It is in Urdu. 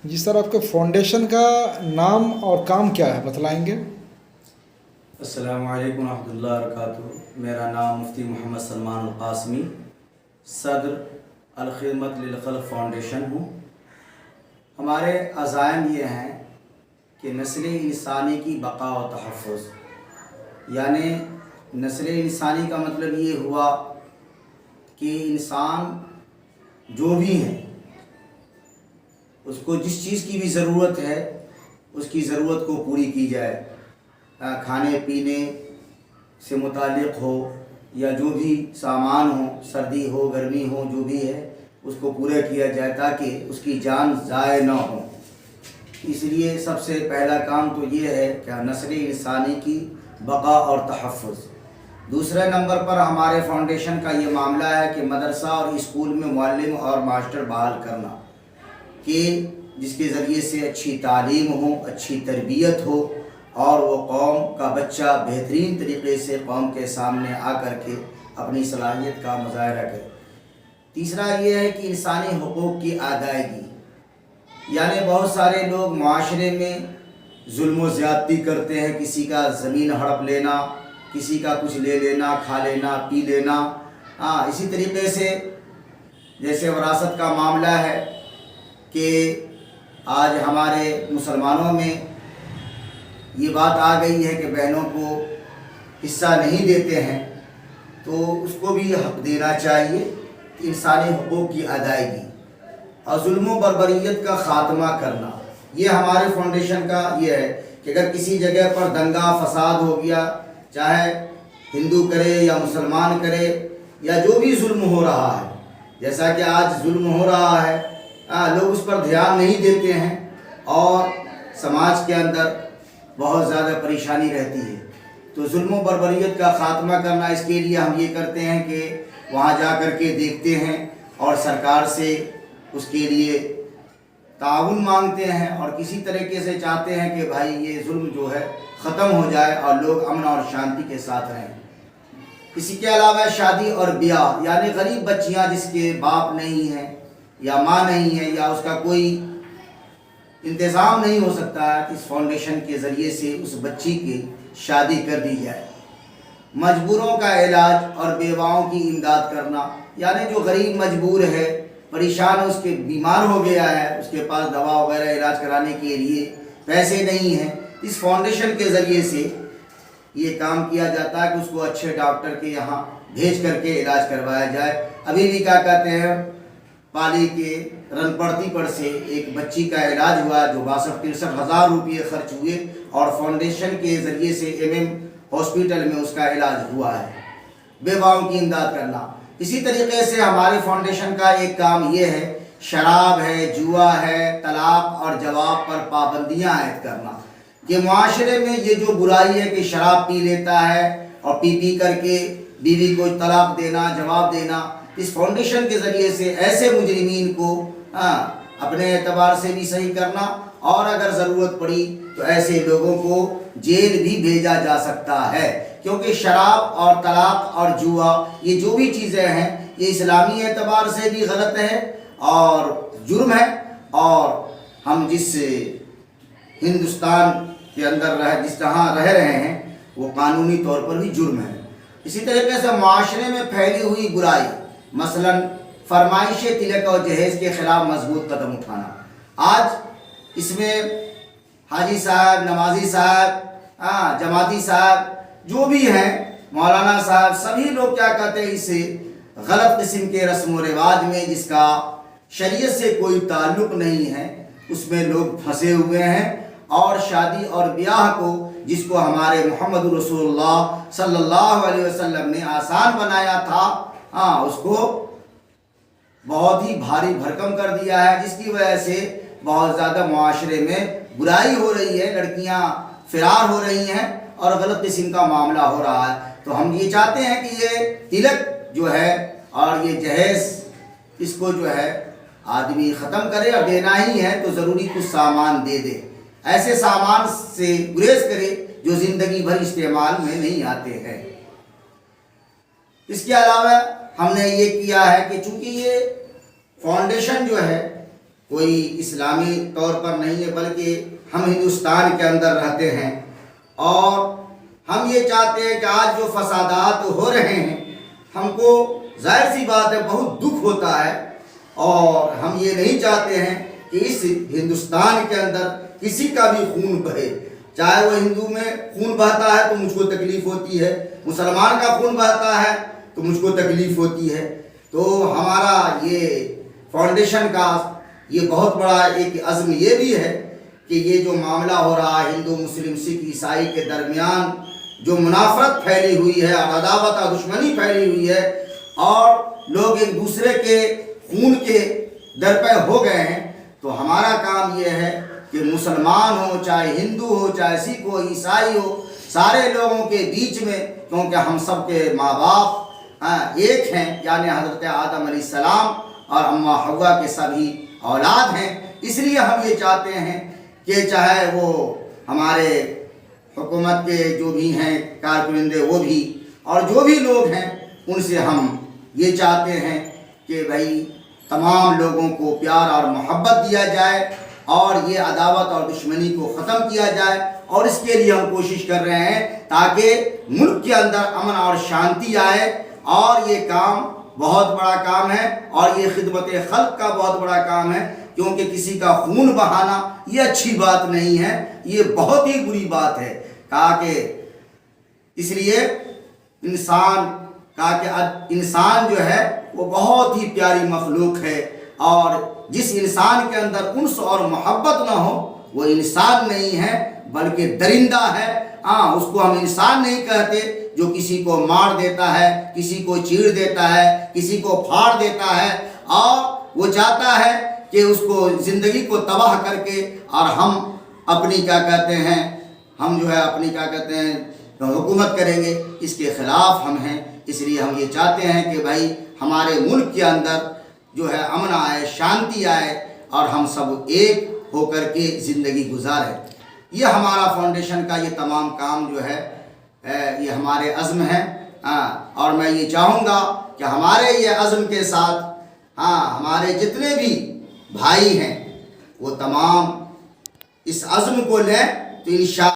جی سر، آپ کے فاؤنڈیشن کا نام اور کام کیا ہے بتلائیں گے؟ السلام علیکم ورحمۃ اللہ وبرکاتہ۔ میرا نام مفتی محمد سلمان القاسمی، صدر الخدمت للخلق فاؤنڈیشن ہوں۔ ہمارے عزائم یہ ہیں کہ نسل انسانی کی بقا و تحفظ، یعنی نسل انسانی کا مطلب یہ ہوا کہ انسان جو بھی ہے اس کو جس چیز کی بھی ضرورت ہے اس کی ضرورت کو پوری کی جائے، کھانے پینے سے متعلق ہو یا جو بھی سامان ہو، سردی ہو گرمی ہو، جو بھی ہے اس کو پورا کیا جائے تاکہ اس کی جان ضائع نہ ہو۔ اس لیے سب سے پہلا کام تو یہ ہے کہ نسل انسانی کی بقا اور تحفظ۔ دوسرے نمبر پر ہمارے فاؤنڈیشن کا یہ معاملہ ہے کہ مدرسہ اور اسکول میں معلم اور ماسٹر بحال کرنا، کہ جس کے ذریعے سے اچھی تعلیم ہو، اچھی تربیت ہو اور وہ قوم کا بچہ بہترین طریقے سے قوم کے سامنے آ کر کے اپنی صلاحیت کا مظاہرہ کرے۔ تیسرا یہ ہے کہ انسانی حقوق کی ادائیگی، یعنی بہت سارے لوگ معاشرے میں ظلم و زیادتی کرتے ہیں، کسی کا زمین ہڑپ لینا، کسی کا کچھ لے لینا، کھا لینا، پی لینا۔ اسی طریقے سے جیسے وراثت کا معاملہ ہے کہ آج ہمارے مسلمانوں میں یہ بات آ گئی ہے کہ بہنوں کو حصہ نہیں دیتے ہیں، تو اس کو بھی حق دینا چاہیے۔ انسانی حقوق کی ادائیگی اور ظلم و بربریت کا خاتمہ کرنا، یہ ہمارے فاؤنڈیشن کا یہ ہے کہ اگر کسی جگہ پر دنگا فساد ہو گیا، چاہے ہندو کرے یا مسلمان کرے یا جو بھی ظلم ہو رہا ہے، جیسا کہ آج ظلم ہو رہا ہے، لوگ اس پر دھیان نہیں دیتے ہیں اور سماج کے اندر بہت زیادہ پریشانی رہتی ہے۔ تو ظلم و بربریت کا خاتمہ کرنا، اس کے لیے ہم یہ کرتے ہیں کہ وہاں جا کر کے دیکھتے ہیں اور سرکار سے اس کے لیے تعاون مانگتے ہیں اور کسی طریقے سے چاہتے ہیں کہ بھائی یہ ظلم جو ہے ختم ہو جائے اور لوگ امن اور شانتی کے ساتھ رہیں۔ اسی کے علاوہ شادی اور بیاہ، یعنی غریب بچیاں جس کے باپ نہیں ہیں یا ماں نہیں ہے یا اس کا کوئی انتظام نہیں ہو سکتا ہے، اس فاؤنڈیشن کے ذریعے سے اس بچی کی شادی کر دی جائے۔ مجبوروں کا علاج اور بیواؤں کی امداد کرنا، یعنی جو غریب مجبور ہے، پریشان ہے، اس کے بیمار ہو گیا ہے، اس کے پاس دوا وغیرہ علاج کرانے کے لیے پیسے نہیں ہیں، اس فاؤنڈیشن کے ذریعے سے یہ کام کیا جاتا ہے کہ اس کو اچھے ڈاکٹر کے یہاں بھیج کر کے علاج کروایا جائے۔ ابھی بھی کیا کہتے ہیں، پالی کے رن پڑتی پر سے ایک بچی کا علاج ہوا جو 62-63 ہزار روپئے خرچ ہوئے اور فاؤنڈیشن کے ذریعے سے MM ہاسپٹل میں اس کا علاج ہوا ہے۔ بیواؤں کی امداد کرنا، اسی طریقے سے ہمارے فاؤنڈیشن کا ایک کام یہ ہے، شراب ہے، جوا ہے، طلاق اور جواب پر پابندیاں عائد کرنا، کہ معاشرے میں یہ جو برائی ہے کہ شراب پی لیتا ہے اور پی کر کے بیوی کو طلاق دینا، جواب دینا، اس فاؤنڈیشن کے ذریعے سے ایسے مجرمین کو اپنے اعتبار سے بھی صحیح کرنا اور اگر ضرورت پڑی تو ایسے لوگوں کو جیل بھی بھیجا جا سکتا ہے، کیونکہ شراب اور طلاق اور جوا یہ جو بھی چیزیں ہیں یہ اسلامی اعتبار سے بھی غلط ہے اور جرم ہے، اور ہم جس ہندوستان کے اندر جس طرح رہ رہے ہیں وہ قانونی طور پر بھی جرم ہے۔ اسی طریقے سے معاشرے میں پھیلی ہوئی برائی، مثلا فرمائش تلک اور جہیز کے خلاف مضبوط قدم اٹھانا۔ آج اس میں حاجی صاحب، نمازی صاحب، جماعتی صاحب جو بھی ہیں، مولانا صاحب، سبھی لوگ کیا کہتے ہیں، اسے غلط قسم کے رسم و رواج میں جس کا شریعت سے کوئی تعلق نہیں ہے اس میں لوگ پھنسے ہوئے ہیں، اور شادی اور بیاہ کو جس کو ہمارے محمد رسول اللہ صلی اللہ علیہ وسلم نے آسان بنایا تھا، اس کو بہت ہی بھاری بھرکم کر دیا ہے، جس کی وجہ سے بہت زیادہ معاشرے میں برائی ہو رہی ہے، لڑکیاں فرار ہو رہی ہیں اور غلط قسم کا معاملہ ہو رہا ہے۔ تو ہم یہ چاہتے ہیں کہ یہ تلک جو ہے اور یہ جہیز، اس کو جو ہے آدمی ختم کرے، اور دینا ہی ہے تو ضروری کچھ سامان دے دے، ایسے سامان سے گریز کرے جو زندگی بھر استعمال میں نہیں آتے ہیں۔ اس کے علاوہ ہم نے یہ کیا ہے کہ چونکہ یہ فاؤنڈیشن جو ہے کوئی اسلامی طور پر نہیں ہے، بلکہ ہم ہندوستان کے اندر رہتے ہیں، اور ہم یہ چاہتے ہیں کہ آج جو فسادات ہو رہے ہیں، ہم کو ظاہر سی بات ہے بہت دکھ ہوتا ہے، اور ہم یہ نہیں چاہتے ہیں کہ اس ہندوستان کے اندر کسی کا بھی خون بہے، چاہے وہ ہندو میں خون بہتا ہے تو مجھ کو تکلیف ہوتی ہے، مسلمان کا خون بہتا ہے تو مجھ کو تکلیف ہوتی ہے۔ تو ہمارا یہ فاؤنڈیشن کا یہ بہت بڑا ایک عزم یہ بھی ہے کہ یہ جو معاملہ ہو رہا ہے ہندو مسلم سکھ عیسائی کے درمیان، جو منافرت پھیلی ہوئی ہے اور عداوت اور دشمنی پھیلی ہوئی ہے، اور لوگ ایک دوسرے کے خون کے درپے ہو گئے ہیں، تو ہمارا کام یہ ہے کہ مسلمان ہو، چاہے ہندو ہو، چاہے سکھ ہو، عیسائی ہو، سارے لوگوں کے بیچ میں، کیونکہ ہم سب کے ماں باپ ایک ہیں، یعنی حضرت آدم علیہ السلام اور اماں حوا کے سبھی اولاد ہیں، اس لیے ہم یہ چاہتے ہیں کہ چاہے وہ ہمارے حکومت کے جو بھی ہیں کارکنندے وہ بھی، اور جو بھی لوگ ہیں ان سے ہم یہ چاہتے ہیں کہ بھائی تمام لوگوں کو پیار اور محبت دیا جائے، اور یہ عداوت اور دشمنی کو ختم کیا جائے، اور اس کے لیے ہم کوشش کر رہے ہیں تاکہ ملک کے اندر امن اور شانتی آئے، اور یہ کام بہت بڑا کام ہے، اور یہ خدمت خلق کا بہت بڑا کام ہے، کیونکہ کسی کا خون بہانا یہ اچھی بات نہیں ہے، یہ بہت ہی بری بات ہے، کہا کہ اس لیے انسان جو ہے وہ بہت ہی پیاری مخلوق ہے، اور جس انسان کے اندر انس اور محبت نہ ہو وہ انسان نہیں ہے بلکہ درندہ ہے۔ اس کو ہم انسان نہیں کہتے جو کسی کو مار دیتا ہے، کسی کو چیڑ دیتا ہے، کسی کو پھاڑ دیتا ہے، اور وہ چاہتا ہے کہ اس کو زندگی کو تباہ کر کے، اور ہم اپنی ہم جو ہے اپنی حکومت کریں گے، اس کے خلاف ہم ہیں۔ اس لیے ہم یہ چاہتے ہیں کہ بھائی ہمارے ملک کے اندر جو ہے امن آئے، شانتی آئے، اور ہم سب ایک ہو کر کے زندگی گزاریں۔ یہ ہمارا فاؤنڈیشن کا یہ تمام کام جو ہے یہ ہمارے عزم ہیں، اور میں یہ چاہوں گا کہ ہمارے یہ عزم کے ساتھ ہمارے جتنے بھی بھائی ہیں وہ تمام اس عزم کو لیں، تو انشاءاللہ